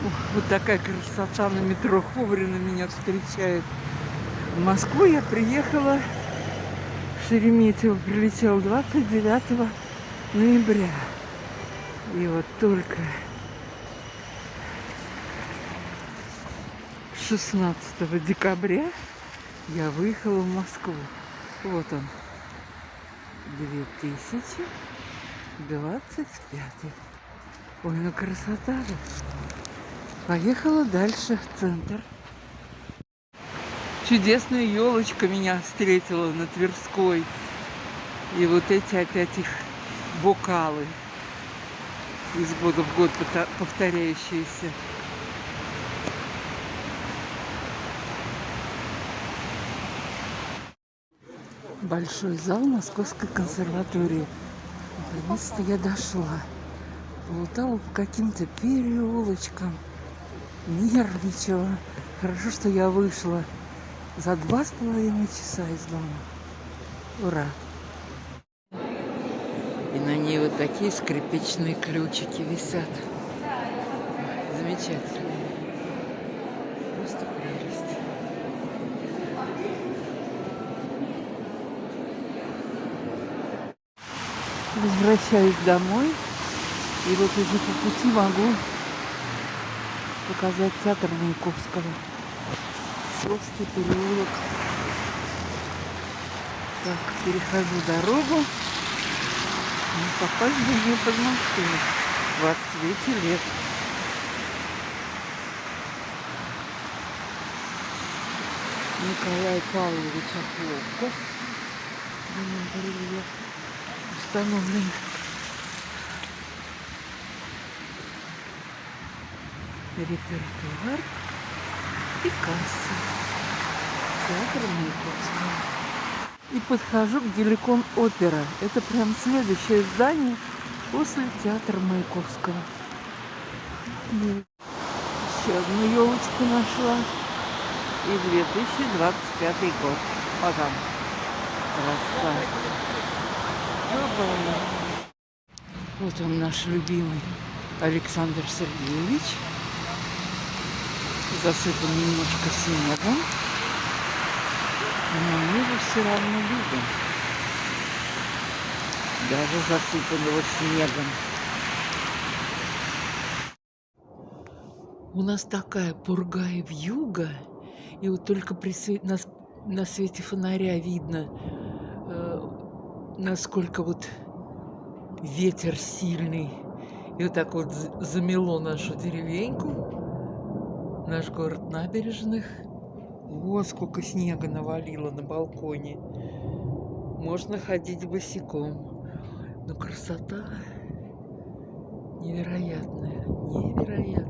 Вот такая красота на метро Ховрина меня встречает. В Москву я приехала, в Шереметьево прилетела 29 ноября. И вот только 16 декабря я выехала в Москву. Вот он, 2025. Ой, ну красота же. Поехала дальше в центр. Чудесная елочка меня встретила на Тверской. И вот эти опять их бокалы, из года в год повторяющиеся. Большой зал Московской консерватории. Наконец-то я дошла. Плутала по каким-то переулочкам. Нервничала. Хорошо, что я вышла за 2,5 часа из дома. Ура! И на ней вот такие скрипичные ключики висят. Замечательно. Просто прелесть. Возвращаюсь домой. И вот уже по пути могу показать театр Маяковского. Сосский переулок. Так, перехожу дорогу. Не попасть бы мне под машину в отсвете лет. Николай Павлович Опловков. Установлен. Репертуар и касса. Театр Маяковского. И подхожу к Геликон Опера. Это прям следующее здание после театра Маяковского. Еще одну елочку нашла. И 2025 год. Вот он. Красавец. Вот он, наш любимый Александр Сергеевич. Засыпан немножко снегом. Но мы его все равно любим. Даже засыпанного снегом. У нас такая пурга и вьюга. И вот только на свете фонаря видно, насколько вот ветер сильный. И вот так вот замело нашу деревеньку, наш город Набережных. Вот сколько снега навалило на балконе. Можно ходить босиком. Но красота невероятная, невероятная.